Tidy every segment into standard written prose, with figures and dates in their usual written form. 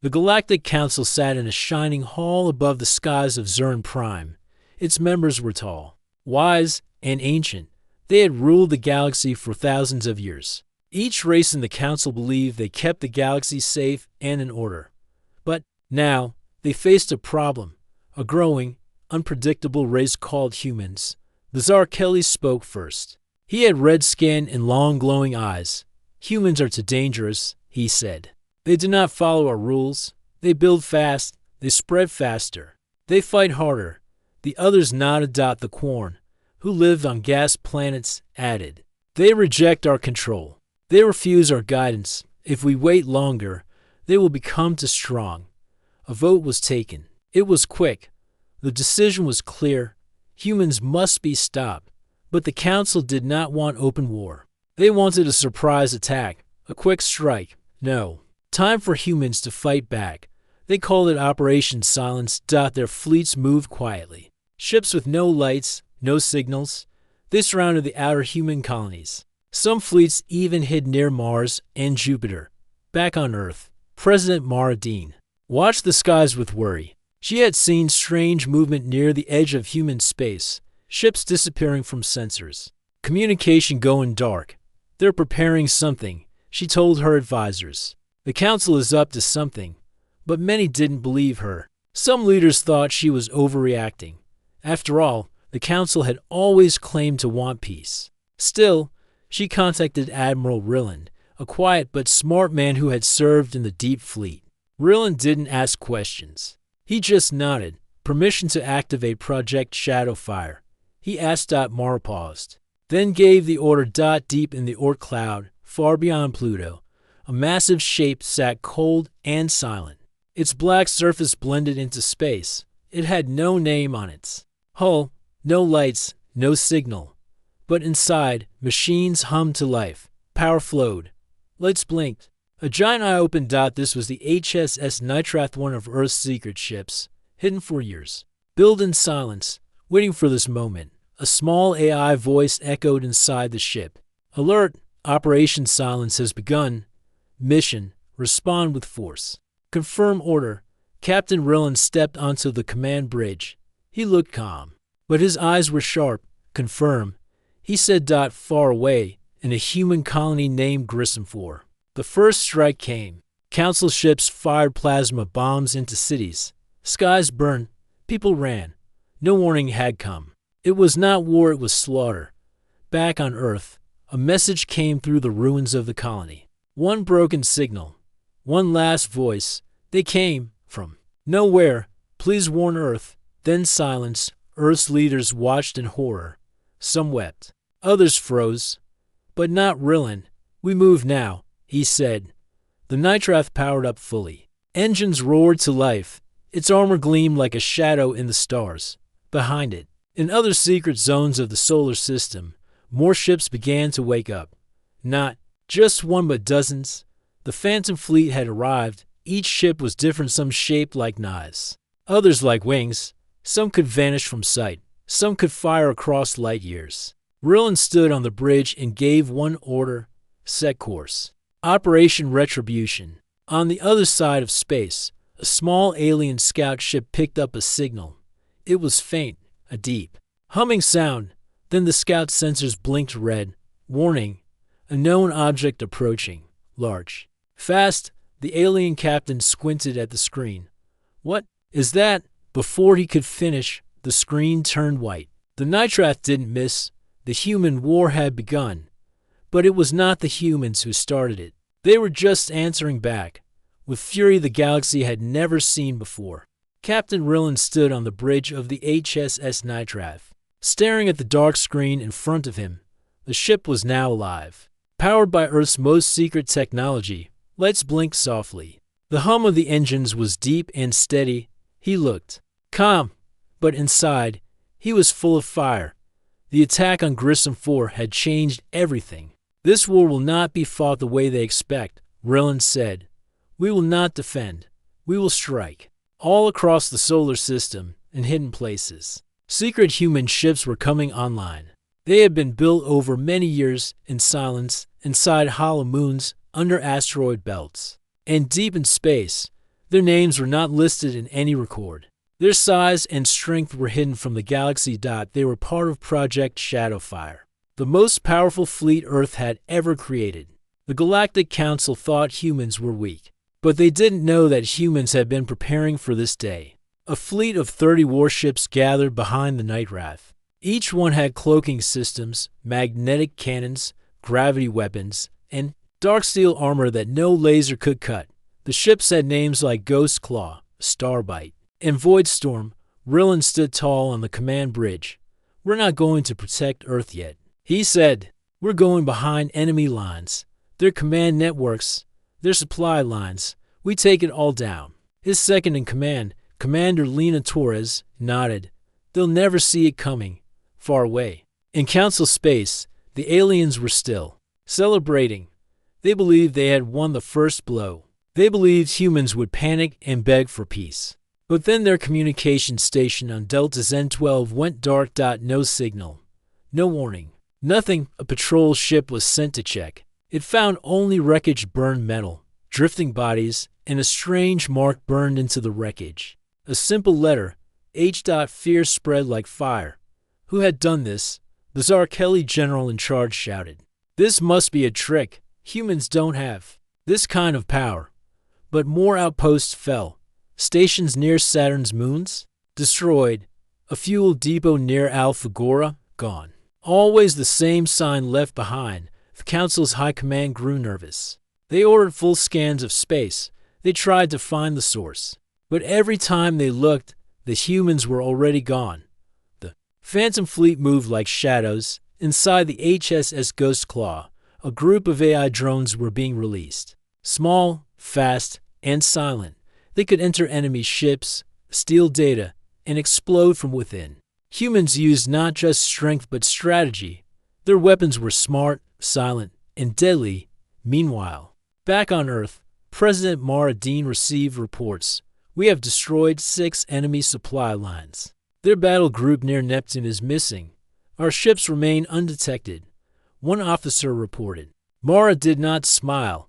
The Galactic Council sat in a shining hall above the skies of Zern Prime. Its members were tall, wise, and ancient. They had ruled the galaxy for thousands of years. Each race in the council believed they kept the galaxy safe and in order. But now, they faced a problem, a growing, unpredictable race called humans. The Tsar Kelly spoke first. He had red skin and long glowing eyes. Humans are too dangerous, he said. They do not follow our rules. They build fast. They spread faster. They fight harder. The others nodded. The Quarn, who lived on gas planets, added. They reject our control. They refuse our guidance. If we wait longer, they will become too strong. A vote was taken. It was quick. The decision was clear. Humans must be stopped. But the Council did not want open war. They wanted a surprise attack, a quick strike. No. Time for humans to fight back. They called it Operation Silence. Their fleets moved quietly. Ships with no lights, no signals. They surrounded the outer human colonies. Some fleets even hid near Mars and Jupiter. Back on Earth, President Mara Dean watched the skies with worry. She had seen strange movement near the edge of human space, ships disappearing from sensors, communication going dark. They're preparing something, she told her advisors. The Council is up to something, but many didn't believe her. Some leaders thought she was overreacting. After all, the Council had always claimed to want peace. Still, she contacted Admiral Rilland, a quiet but smart man who had served in the Deep Fleet. Rilland didn't ask questions. He just nodded, permission to activate Project Shadowfire. He asked. Mara paused, then gave the order. Deep in the Orc cloud, far beyond Pluto, a massive shape sat cold and silent. Its black surface blended into space. It had no name on its hull, no lights, no signal. But inside, machines hummed to life. Power flowed. Lights blinked. A giant eye opened. This was the HSS Nitrath, one of Earth's secret ships, hidden for years. Built in silence, waiting for this moment. A small AI voice echoed inside the ship. Alert! Operation Silence has begun. Mission: respond with force. Confirm order. Captain Rilland stepped onto the command bridge. He looked calm, but his eyes were sharp. Confirm. He said. Far away, in a human colony named Grissom 4. The first strike came. Council ships fired plasma bombs into cities. Skies burned. People ran. No warning had come. It was not war, it was slaughter. Back on Earth, a message came through the ruins of the colony. One broken signal. One last voice. They came from nowhere. Please warn Earth. Then silence. Earth's leaders watched in horror. Some wept. Others froze. But not Rilland. We move now, he said. The Nitrath powered up fully. Engines roared to life. Its armor gleamed like a shadow in the stars. Behind it, in other secret zones of the solar system, more ships began to wake up. Not just one, but dozens. The Phantom Fleet had arrived. Each ship was different, some shaped like knives, others like wings. Some could vanish from sight. Some could fire across light years. Rilland stood on the bridge and gave one order: set course. Operation Retribution. On the other side of space, a small alien scout ship picked up a signal. It was faint, a deep, humming sound. Then the scout sensors blinked red. Warning: a known object approaching. Large. Fast. The alien captain squinted at the screen. What is that? Before he could finish, the screen turned white. The Nitrath didn't miss. The human war had begun. But it was not the humans who started it. They were just answering back, with fury the galaxy had never seen before. Captain Rilland stood on the bridge of the HSS Nitrath, staring at the dark screen in front of him. The ship was now alive. Powered by Earth's most secret technology, lights blinked softly. The hum of the engines was deep and steady. He looked calm, but inside, he was full of fire. The attack on Grissom 4 had changed everything. This war will not be fought the way they expect, Rilland said. We will not defend. We will strike. All across the solar system, in hidden places, secret human ships were coming online. They had been built over many years in silence, inside hollow moons, under asteroid belts. And deep in space, Their names were not listed in any record. Their size and strength were hidden from the galaxy. They were part of Project Shadowfire, the most powerful fleet Earth had ever created. The Galactic Council thought humans were weak, but they didn't know that humans had been preparing for this day. A fleet of 30 warships gathered behind the Night Wrath. Each one had cloaking systems, magnetic cannons, gravity weapons, and dark steel armor that no laser could cut. The ships had names like Ghost Claw, Starbite, and Voidstorm. Rillan stood tall on the command bridge. "We're not going to protect Earth yet," he said. "We're going behind enemy lines, their command networks, their supply lines. We take it all down." His second-in-command, Commander Lena Torres, nodded. "They'll never see it coming." Far away, in Council space, the aliens were still celebrating. They believed they had won the first blow. They believed humans would panic and beg for peace. But then their communication station on Delta Zen-12 went dark. No signal, no warning, nothing. A patrol ship was sent to check. It found only wreckage, burned metal, drifting bodies, and a strange mark burned into the wreckage. A simple letter, H. Fear spread like fire. Who had done this? The Zarkelli general in charge shouted. "This must be a trick. Humans don't have this kind of power." But more outposts fell. Stations near Saturn's moons? Destroyed. A fuel depot near Alphagora? Gone. Always the same sign left behind. The Council's high command grew nervous. They ordered full scans of space. They tried to find the source. But every time they looked, the humans were already gone. The Phantom Fleet moved like shadows. Inside the HSS Ghost Claw, a group of AI drones were being released. Small, fast, and silent. They could enter enemy ships, steal data, and explode from within. Humans used not just strength but strategy. Their weapons were smart, silent, and deadly. Meanwhile, back on Earth, President Mara Dean received reports. "We have destroyed 6 enemy supply lines. Their battle group near Neptune is missing. Our ships remain undetected," one officer reported. Mara did not smile.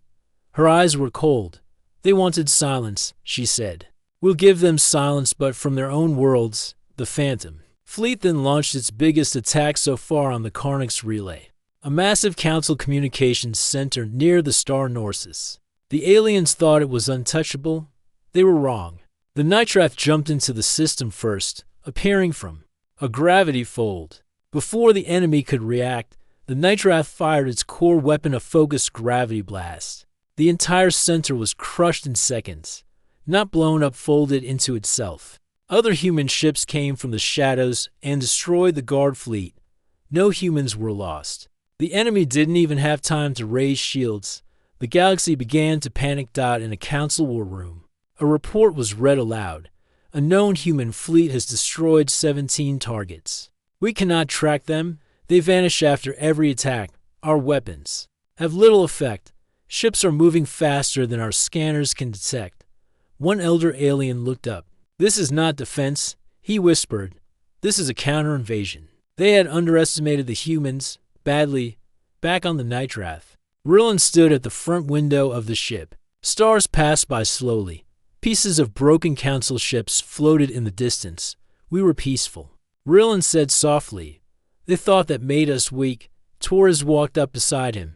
Her eyes were cold. "They wanted silence," she said. "We'll give them silence, but from their own worlds." The Phantom Fleet then launched its biggest attack so far on the Carnix Relay, a massive council communications center near the star Norsus. The aliens thought it was untouchable. They were wrong. The Nitrath jumped into the system first, appearing from a gravity fold. Before the enemy could react, the Nitrath fired its core weapon, a focused gravity blast. The entire center was crushed in seconds, not blown up, folded into itself. Other human ships came from the shadows and destroyed the guard fleet. No humans were lost. The enemy didn't even have time to raise shields. The galaxy began to panic. In a council war room, a report was read aloud. "A known human fleet has destroyed 17 targets. We cannot track them. They vanish after every attack. Our weapons have little effect. Ships are moving faster than our scanners can detect." One elder alien looked up. "This is not defense," he whispered. "This is a counter-invasion." They had underestimated the humans badly. Back on the Nitrath, Rillan stood at the front window of the ship. Stars passed by slowly. Pieces of broken council ships floated in the distance. "We were peaceful," Rillan said softly. "They thought that made us weak." Torres walked up beside him.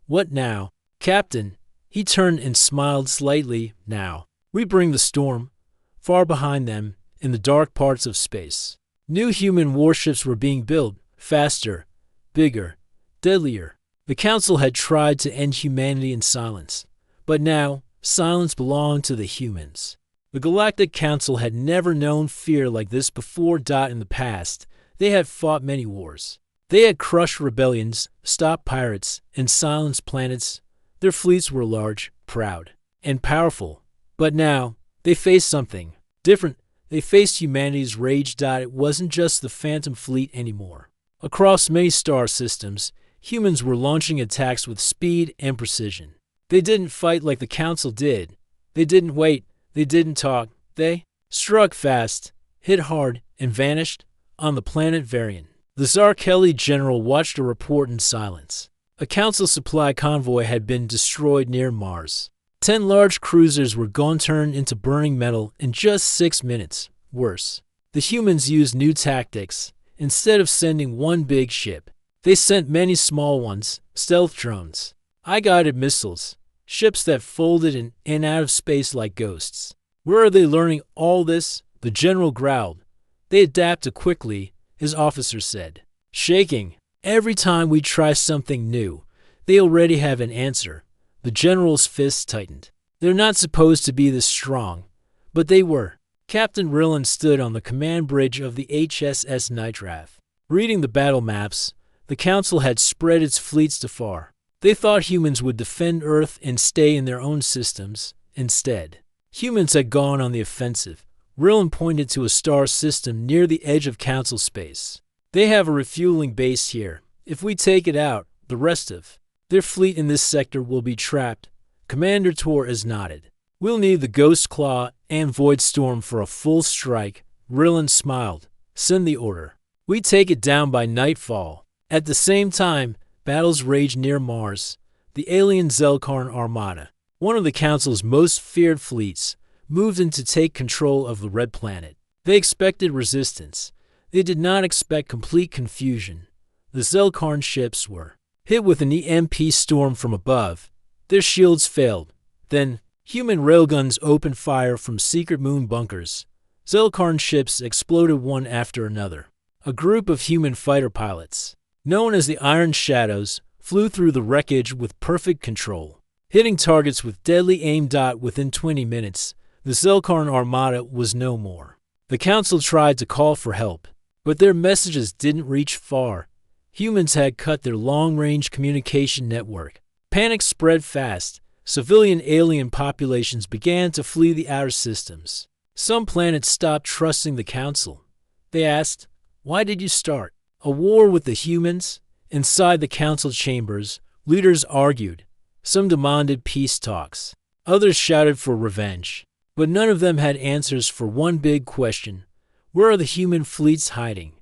"What now, Captain?" He turned and smiled slightly. "Now, we bring the storm." Far behind them, in the dark parts of space, new human warships were being built, faster, bigger, deadlier. The Council had tried to end humanity in silence, but now silence belonged to the humans. The Galactic Council had never known fear like this before. In the past, they had fought many wars. They had crushed rebellions, stopped pirates, and silenced planets. Their fleets were large, proud, and powerful. But now, they faced something different. They faced humanity's rage. It wasn't just the Phantom Fleet anymore. Across many star systems, humans were launching attacks with speed and precision. They didn't fight like the Council did. They didn't wait. They didn't talk. They struck fast, hit hard, and vanished on the planet Varian. The Zarkelli general watched a report in silence. A Council supply convoy had been destroyed near Mars. 10 large cruisers were gone turned into burning metal in just 6 minutes. Worse, the humans used new tactics. Instead of sending one big ship, they sent many small ones, stealth drones, eye-guided missiles, ships that folded in and out of space like ghosts. Where are they learning all this? The general growled. They adapted quickly, his officer said, shaking. Every time we try something new, they already have an answer. The general's fists tightened. They're not supposed to be this strong, but they were. Captain Rilland stood on the command bridge of the HSS Nitrath. Reading the battle maps, the Council had spread its fleets too far. They thought humans would defend Earth and stay in their own systems. Instead, humans had gone on the offensive. Rilland pointed to a star system near the edge of Council space. They have a refueling base here. If we take it out, the rest of their fleet in this sector will be trapped. Commander Torres nodded. We'll need the Ghost Claw and Void Storm for a full strike. Rilland smiled. Send the order. We take it down by nightfall. At the same time, battles raged near Mars. The alien Zelkarn Armada, one of the Council's most feared fleets, moved in to take control of the Red Planet. They expected resistance. They did not expect complete confusion. The Zelkarn ships were hit with an EMP storm from above. Their shields failed. Then, human railguns opened fire from secret moon bunkers. Zelkarn ships exploded one after another. A group of human fighter pilots, known as the Iron Shadows, flew through the wreckage with perfect control, hitting targets with deadly aim. Within 20 minutes, the Zelkarn Armada was no more. The Council tried to call for help, but their messages didn't reach far. Humans had cut their long-range communication network. Panic spread fast. Civilian alien populations began to flee the outer systems. Some planets stopped trusting the Council. They asked, "Why did you start a war with the humans?" Inside the Council chambers, leaders argued. Some demanded peace talks. Others shouted for revenge. But none of them had answers for one big question. Where are the human fleets hiding?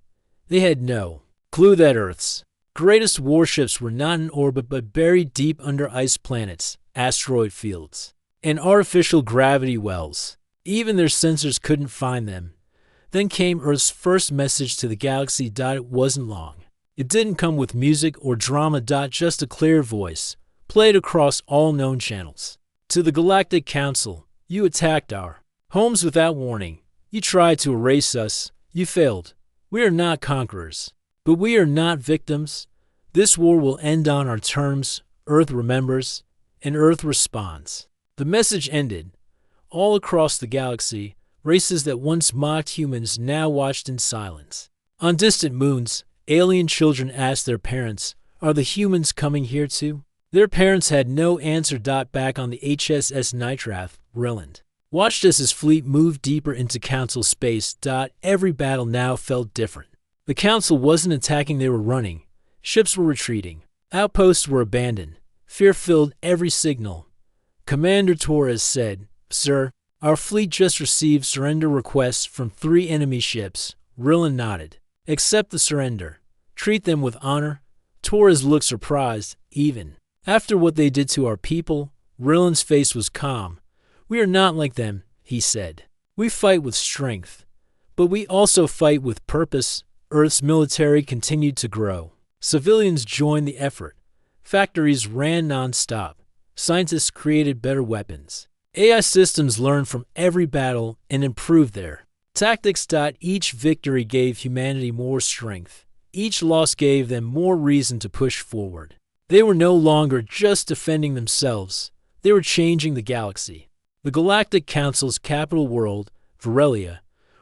They had no clue that Earth's greatest warships were not in orbit but buried deep under ice planets, asteroid fields, and artificial gravity wells. Even their sensors couldn't find them. Then came Earth's first message to the galaxy. It wasn't long. It didn't come with music or drama. Just a clear voice, played across all known channels. To the Galactic Council, you attacked our homes without warning. You tried to erase us. You failed. We are not conquerors, but we are not victims. This war will end on our terms. Earth remembers, and Earth responds. The message ended. All across the galaxy, races that once mocked humans now watched in silence. On distant moons, alien children asked their parents, "Are the humans coming here too?" Their parents had no answer. Back on the HSS Nitrath, Rilland watched as his fleet moved deeper into Council space. Every battle now felt different. The Council wasn't attacking, they were running. Ships were retreating. Outposts were abandoned. Fear filled every signal. Commander Torres said, "Sir, our fleet just received surrender requests from 3 enemy ships." Rilland nodded. "Accept the surrender. Treat them with honor." Torres looked surprised. "Even after what they did to our people?" Rilland's face was calm. "We are not like them," he said. "We fight with strength, but we also fight with purpose." Earth's military continued to grow. Civilians joined the effort. Factories ran non-stop. Scientists created better weapons. AI systems learned from every battle and improved their tactics. Each victory gave humanity more strength. Each loss gave them more reason to push forward. They were no longer just defending themselves. They were changing the galaxy. The Galactic Council's capital world, Varelia,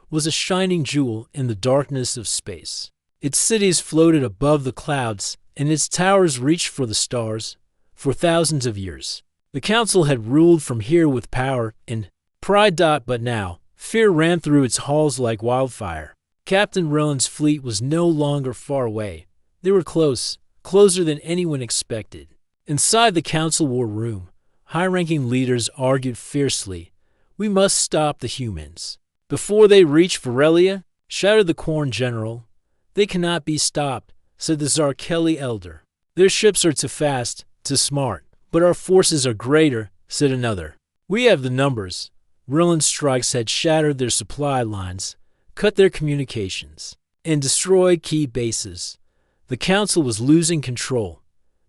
was a shining jewel in the darkness of space. Its cities floated above the clouds, and its towers reached for the stars. For thousands of years, the Council had ruled from here with power and pride. But now, fear ran through its halls like wildfire. Captain Rilland's fleet was no longer far away. They were close, closer than anyone expected. Inside the Council war room, high-ranking leaders argued fiercely. "We must stop the humans before they reach Varelia," shouted the Corn General. "They cannot be stopped," said the Zarkeli Elder. "Their ships are too fast, too smart, but our forces are greater," said another. We have the numbers. Rilland's strikes had shattered their supply lines, cut their communications, and destroyed key bases. The Council was losing control.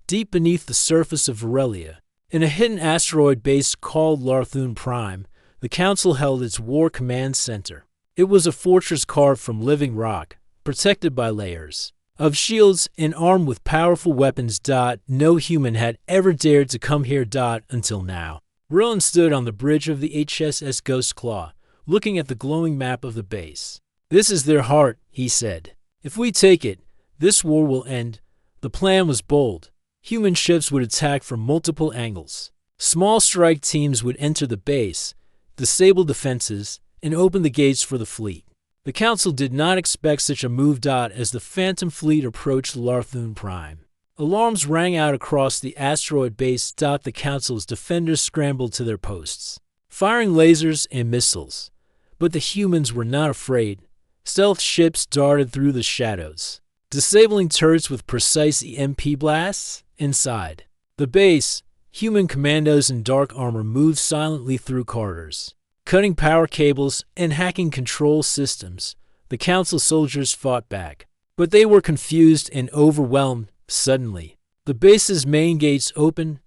Deep beneath the surface of Varelia, in a hidden asteroid base called Larthun Prime, the Council held its war command center. It was a fortress carved from living rock, protected by layers of shields and armed with powerful weapons. No human had ever dared to come here. Until now. Rilland stood on the bridge of the HSS Ghost Claw, looking at the glowing map of the base. This is their heart, he said. If we take it, this war will end. The plan was bold. Human ships would attack from multiple angles. Small strike teams would enter the base, disable defenses, and open the gates for the fleet. The Council did not expect such a move. As the Phantom Fleet approached Larthun Prime, alarms rang out across the asteroid base. The Council's defenders scrambled to their posts, firing lasers and missiles. But the humans were not afraid. Stealth ships darted through the shadows, disabling turrets with precise EMP blasts. Inside the base, human commandos in dark armor moved silently through corridors, cutting power cables and hacking control systems. The Council soldiers fought back, but they were confused and overwhelmed. Suddenly, the base's main gates opened.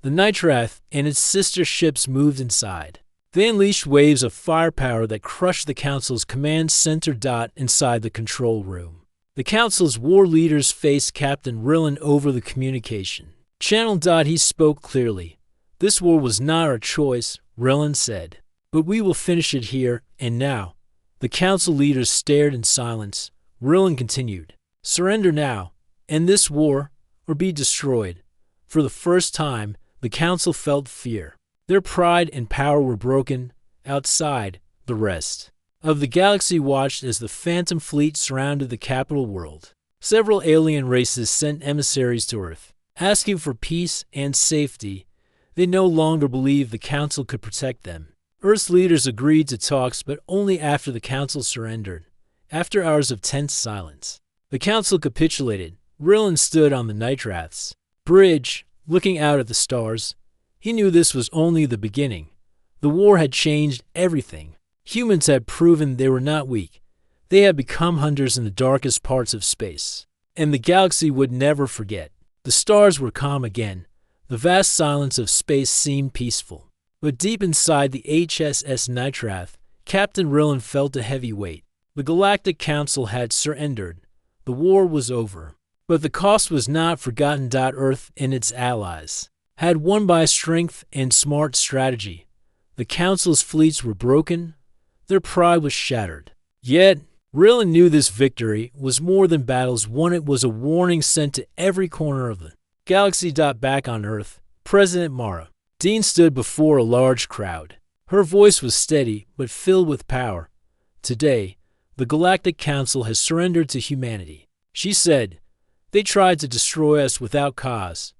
The Nitrath and its sister ships moved inside. They unleashed waves of firepower that crushed the Council's command center. Inside the control room, the Council's war leaders faced Captain Rilland over the communication channel. He spoke clearly. This war was not our choice, Rilland said, but we will finish it here and now. The Council leaders stared in silence. Rilland continued, surrender now, end this war, or be destroyed. For the first time, the Council felt fear. Their pride and power were broken. Outside, the rest of the galaxy watched as the Phantom Fleet surrounded the capital world. Several alien races sent emissaries to Earth, asking for peace and safety. They no longer believed the Council could protect them. Earth's leaders agreed to talks, but only after the Council surrendered. After hours of tense silence, the Council capitulated. Rilland stood on the Nitrath's bridge, looking out at the stars. He knew this was only the beginning. The war had changed everything. Humans had proven they were not weak. They had become hunters in the darkest parts of space, and the galaxy would never forget. The stars were calm again. The vast silence of space seemed peaceful. But deep inside the HSS Nitrath, Captain Rilland felt a heavy weight. The Galactic Council had surrendered. The war was over. But the cost was not forgotten. Earth and its allies had won by strength and smart strategy. The Council's fleets were broken. Their pride was shattered. Yet, Rilland knew this victory was more than battles won. It was a warning sent to every corner of the galaxy. Back on Earth, President Mara Dean stood before a large crowd. Her voice was steady but filled with power. Today, the Galactic Council has surrendered to humanity. She said, they tried to destroy us without cause.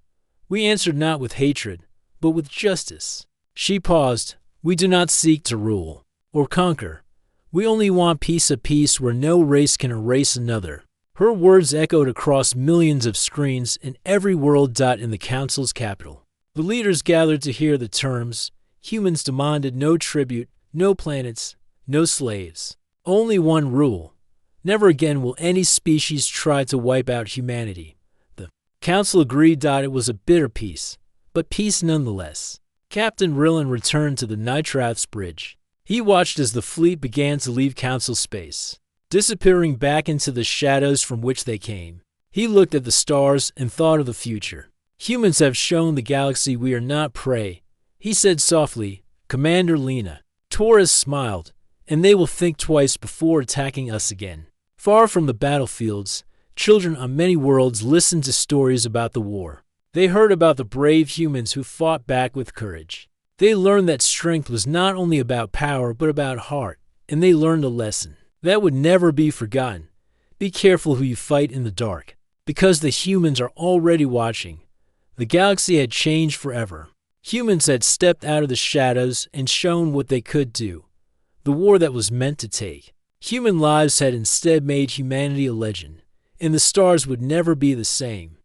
We answered not with hatred, but with justice. She paused. We do not seek to rule or conquer. We only want peace, a peace where no race can erase another. Her words echoed across millions of screens in every world. In the Council's capital, the leaders gathered to hear the terms. Humans demanded no tribute, no planets, no slaves. Only one rule. Never again will any species try to wipe out humanity. The Council agreed. It was a bitter peace, but peace nonetheless. Captain Rilland returned to the Nitrath's bridge. He watched as the fleet began to leave Council space, disappearing back into the shadows from which they came. He looked at the stars and thought of the future. Humans have shown the galaxy we are not prey, he said softly. Commander Lena. Taurus smiled, and they will think twice before attacking us again. Far from the battlefields, children on many worlds listened to stories about the war. They heard about the brave humans who fought back with courage. They learned that strength was not only about power, but about heart, and they learned a lesson that would never be forgotten. Be careful who you fight in the dark, because the humans are already watching. The galaxy had changed forever. Humans had stepped out of the shadows and shown what they could do. The war that was meant to take human lives had instead made humanity a legend, and the stars would never be the same.